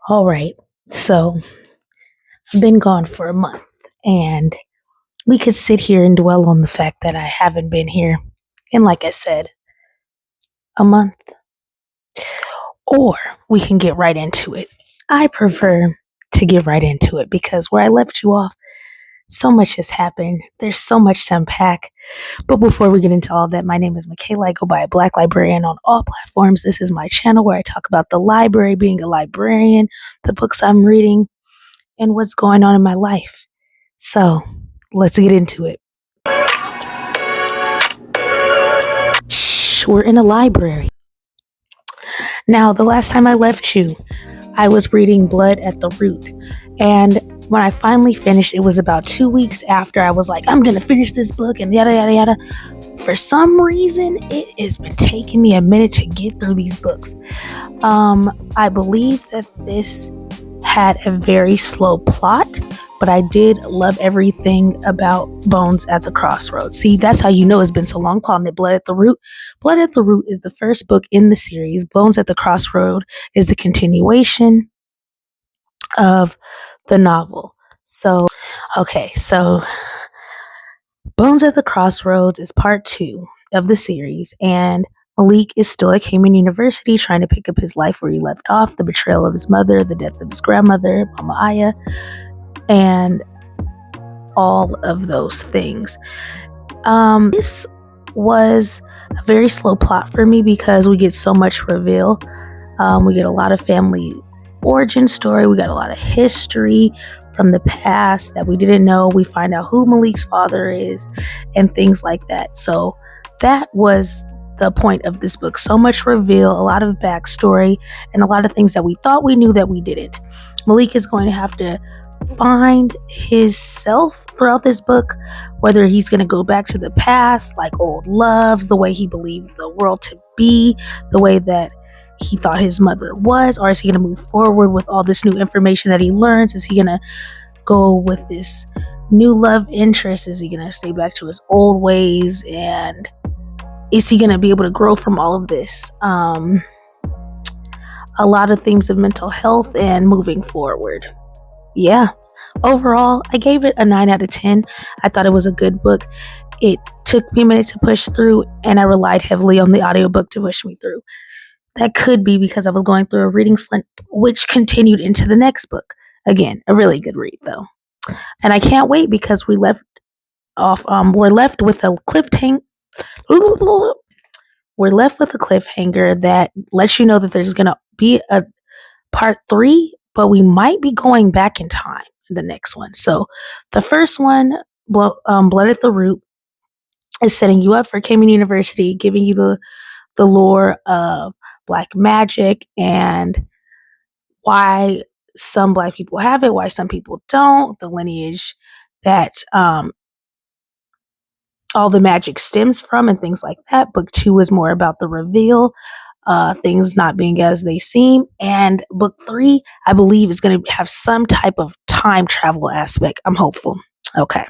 All right. So I've been gone for a month, and we could sit here and dwell on the fact that I haven't been here in, like I said, a month, or we can get right into it. I prefer to get right into it because where I left you off, so much has happened. There's so much to unpack. But before we get into all that, my name is Michaela. I go by a Black Librarian on all platforms. This is my channel where I talk about the library, being a librarian, the books I'm reading, and what's going on in my life. So let's get into it. Shh, we're in a library. Now, the last time I left you, I was reading Blood at the Root. And when I finally finished, it was about 2 weeks after I was like, I'm going to finish this book and yada, yada, yada. For some reason, it has been taking me a minute to get through these books. I believe that this had a very slow plot, but I did love everything about Bones at the Crossroads. See, that's how you know it's been so long, calling it Blood at the Root. Blood at the Root is the first book in the series. Bones at the Crossroad is the continuation of the novel. So Bones at the Crossroads is part 2 of the series, and Malik is still at Cayman University trying to pick up his life where he left off, the betrayal of his mother, the death of his grandmother, Mama Aya, and all of those things. This was a very slow plot for me because we get so much reveal. We get a lot of family origin story. We got a lot of history from the past that we didn't know. We find out who Malik's father is and things like that. So that was the point of this book. So much reveal, a lot of backstory, and a lot of things that we thought we knew that we didn't. Malik is going to have to find his self throughout this book, whether he's going to go back to the past, like old loves, the way he believed the world to be, the way that he thought his mother was, or is he going to move forward with all this new information that he learns? Is he going to go with this new love interest? Is he going to stay back to his old ways? And is he going to be able to grow from all of this? A lot of themes of mental health and moving forward. Yeah. Overall, I gave it a 9 out of 10. I thought it was a good book. It took me a minute to push through, and I relied heavily on the audiobook to push me through. That could be because I was going through a reading slump, which continued into the next book. Again, a really good read, though. And I can't wait because we're left with a cliffhanger. We're left with a cliffhanger that lets you know that there's going to be a part 3, but we might be going back in time in the next one. So the first one, Blood at the Root, is setting you up for Cayman University, giving you the lore of Black magic and why some Black people have it, why some people don't, the lineage that all the magic stems from, and things like that. Book 2 is more about the reveal, things not being as they seem. And book 3, I believe, is going to have some type of time travel aspect. I'm hopeful. Okay.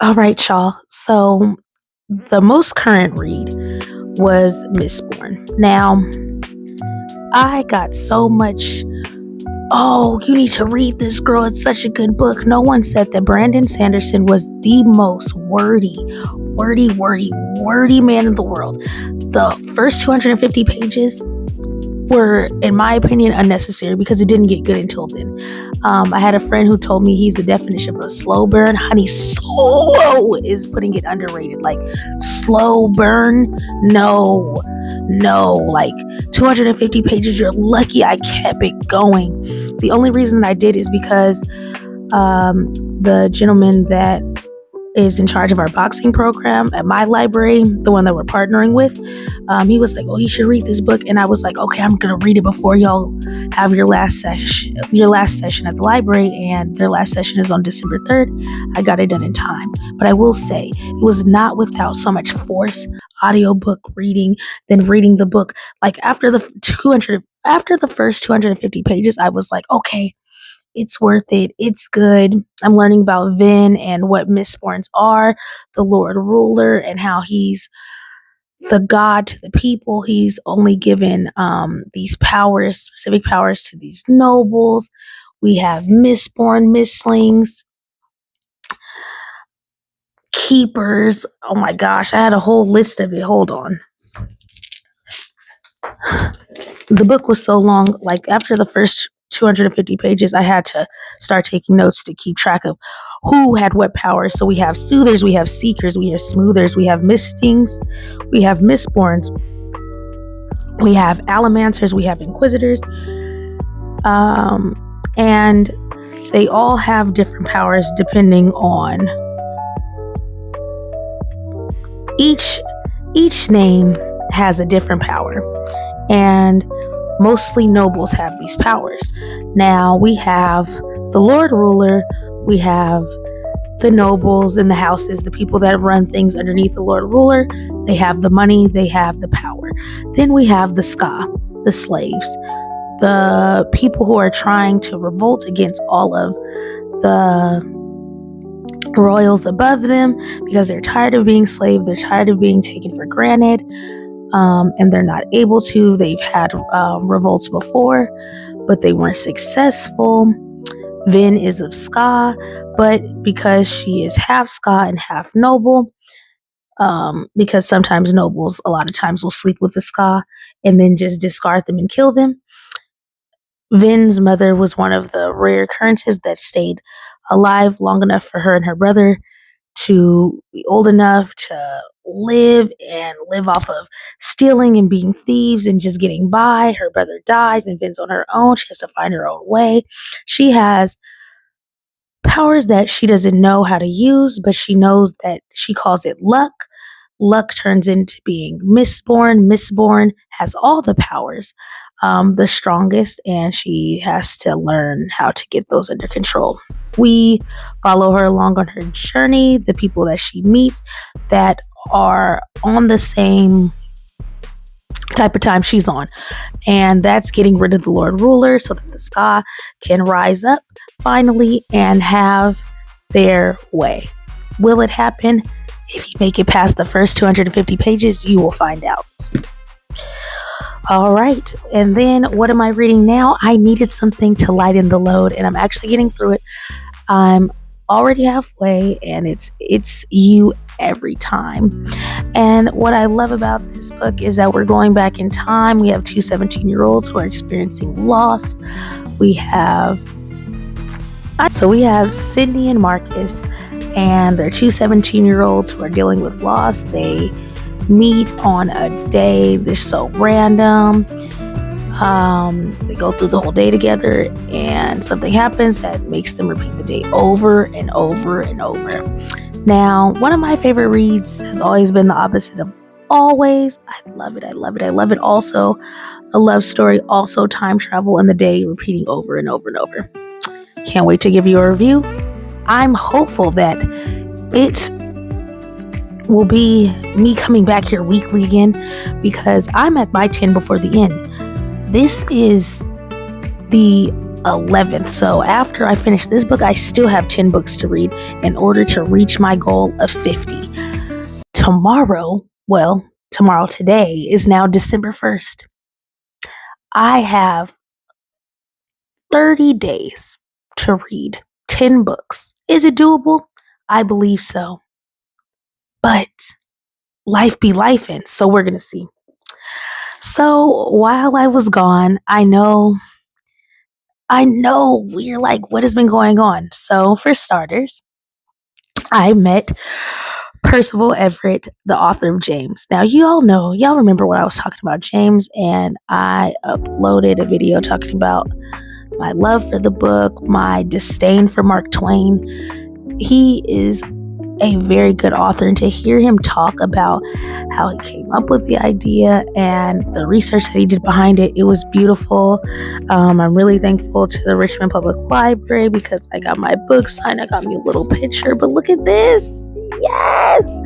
All right, y'all. So the most current read was Mistborn. Now, I got so much, oh, you need to read this, girl. It's such a good book. No one said that Brandon Sanderson was the most wordy man in the world. The first 250 pages were, in my opinion, unnecessary because it didn't get good until then. I had a friend who told me he's the definition of a slow burn. Honey, slow is putting it underrated. Like, slow burn? No. Like, 250 pages, you're lucky I kept it going. The only reason I did is because the gentleman that is in charge of our boxing program at my library, the one that we're partnering with, he was like, oh, you should read this book. And I was like, okay, I'm gonna read it before y'all have your last session at the library. And their last session is on December 3rd. I got it done in time. But I will say, it was not without so much force, audiobook reading, than reading the book. Like, after the first 250 pages, I was like, okay, it's worth it. It's good. I'm learning about Vin and what Mistborns are, the Lord Ruler, and how he's the god to the people. He's only given these powers, specific powers, to these nobles. We have Mistborn, Mistlings, Keepers. Oh my gosh, I had a whole list of it. Hold on. The book was so long, like after the first 250 pages, I had to start taking notes to keep track of who had what powers. So we have Soothers, we have Seekers, we have Smoothers, we have Mistings, we have Mistborns, we have Alamancers, we have Inquisitors, and they all have different powers depending on each name has a different power, and mostly nobles have these powers. Now we have the Lord Ruler, we have the nobles in the houses, the people that run things underneath the Lord Ruler. They have the money, they have the power. Then we have the Ska, the slaves, the people who are trying to revolt against all of the royals above them because they're tired of being slaves, they're tired of being taken for granted, and they're not able to. They've had revolts before, but they weren't successful. Vin is of Ska, but because she is half Ska and half noble, because sometimes nobles a lot of times will sleep with the Ska and then just discard them and kill them. Vin's mother was one of the rare occurrences that stayed alive long enough for her and her brother to be old enough to live off of stealing and being thieves and just getting by. Her brother dies and Vin's on her own. She has to find her own way. She has powers that she doesn't know how to use, but she knows that she calls it luck. Luck turns into being Mistborn. Mistborn has all the powers, the strongest, and she has to learn how to get those under control. We follow her along on her journey, the people that she meets that are on the same type of time she's on, and that's getting rid of the Lord Ruler so that the Ska can rise up finally and have their way. Will it happen? If you make it past the first 250 pages, you will find out. All right, and then what am I reading now? I needed something to lighten the load, and I'm actually getting through it. I'm already halfway, and it's you every time. And what I love about this book is that we're going back in time. We have two 17-year-olds who are experiencing loss. We have Sydney and Marcus, and they're two 17-year-olds who are dealing with loss. They meet on a day that's so random. They go through the whole day together, and something happens that makes them repeat the day over and over and over. Now, one of my favorite reads has always been the opposite of always. I love it. I love it. I love it. Also, a love story, also time travel and the day repeating over and over and over. Can't wait to give you a review. I'm hopeful that it will be me coming back here weekly again because I'm at my 10 before the end. This is the 11th. So after I finish this book, I still have 10 books to read in order to reach my goal of 50. Today is now December 1st. I have 30 days to read 10 books. Is it doable? I believe so. But life be lifing, so we're going to see. So while I was gone, I know we're like, what has been going on? So for starters, I met Percival Everett, the author of James. Now y'all remember when I was talking about James, and I uploaded a video talking about my love for the book, my disdain for Mark Twain. He is a very good author, and to hear him talk about how he came up with the idea and the research that he did behind it, it was beautiful. I'm really thankful to the Richmond Public Library because I got my book signed. I got me a little picture, but look at this. Yes.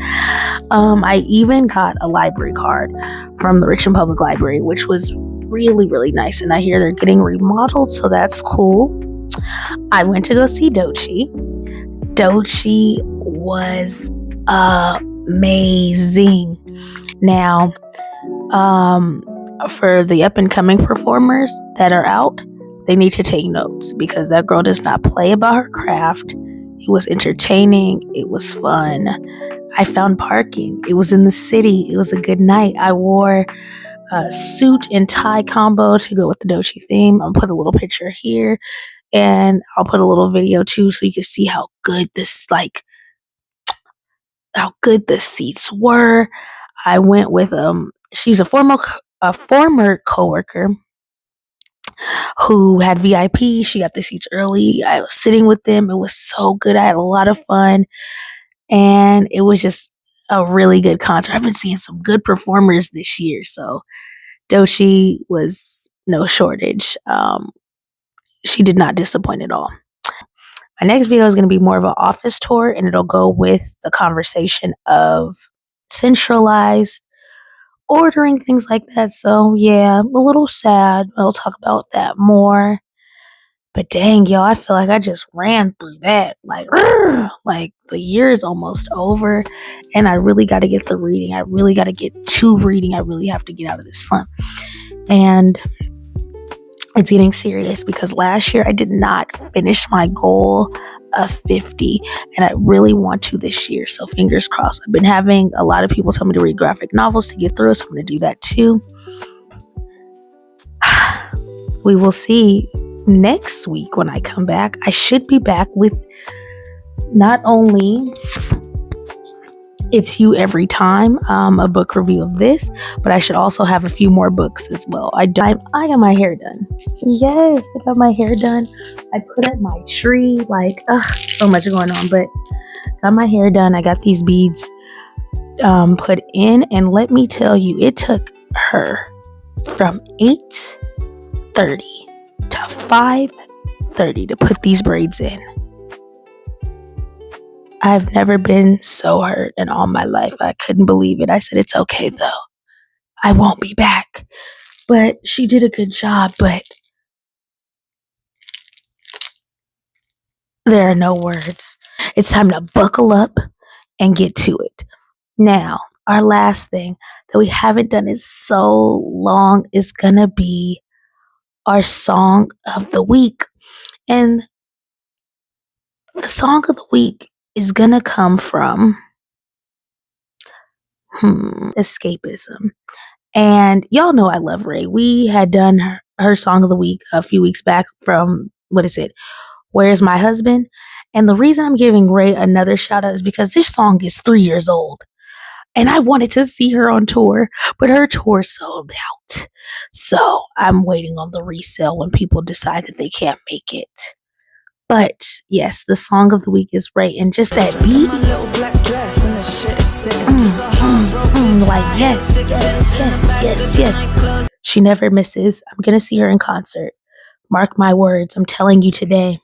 I even got a library card from the Richmond Public Library, which was really, really nice, and I hear they're getting remodeled, so that's cool. I went to go see Doechi. Doechi was amazing. Now, for the up and coming performers that are out, they need to take notes because that girl does not play about her craft. It was entertaining. It was fun. I found parking. It was in the city. It was a good night. I wore a suit and tie combo to go with the Doechi theme. I'll put a little picture here, and I'll put a little video too so you can see how good the seats were. I went with she's a former coworker who had VIP. She got the seats early. I was sitting with them. It was so good. I had a lot of fun, and it was just a really good concert. I've been seeing some good performers this year, so Doechi was no shortage. She did not disappoint at all. My next video is going to be more of an office tour, and it'll go with the conversation of centralized ordering, things like that. So yeah, a little sad. I'll talk about that more. But dang, y'all, I feel like I just ran through that. Like the year is almost over, and I really got to get the reading. I really got to get to reading. I really have to get out of this slump. And it's getting serious because last year I did not finish my goal of 50, and I really want to this year. So fingers crossed. I've been having a lot of people tell me to read graphic novels to get through, so I'm going to do that too. We will see next week when I come back. I should be back with not only It's You Every Time, a book review of this, but I should also have a few more books as well. I got my hair done. Yes, I got my hair done. I put up my tree, so much going on, but got my hair done. I got these beads put in, and let me tell you, it took her from 8:30 to 5:30 to put these braids in. I've never been so hurt in all my life. I couldn't believe it. I said, it's okay though. I won't be back. But she did a good job, but there are no words. It's time to buckle up and get to it. Now, our last thing that we haven't done in so long is gonna be our song of the week. And the song of the week is gonna come from escapism. And y'all know I love Ray. We had done her song of the week a few weeks back from, Where's My Husband? And the reason I'm giving Ray another shout out is because this song is 3 years old. And I wanted to see her on tour, but her tour sold out. So I'm waiting on the resale when people decide that they can't make it. But yes, the song of the week is Ray, and just that beat. Yes. She never misses. I'm gonna see her in concert. Mark my words. I'm telling you today.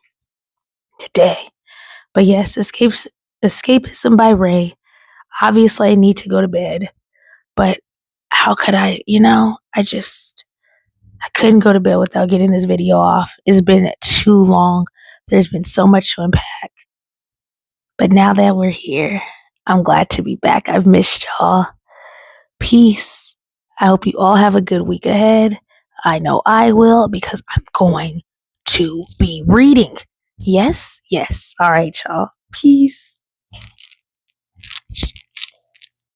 But yes, Escapism by Ray. Obviously, I need to go to bed, but how could I? I couldn't go to bed without getting this video off. It's been too long. There's been so much to unpack. But now that we're here, I'm glad to be back. I've missed y'all. Peace. I hope you all have a good week ahead. I know I will, because I'm going to be reading. Yes. All right, y'all. Peace.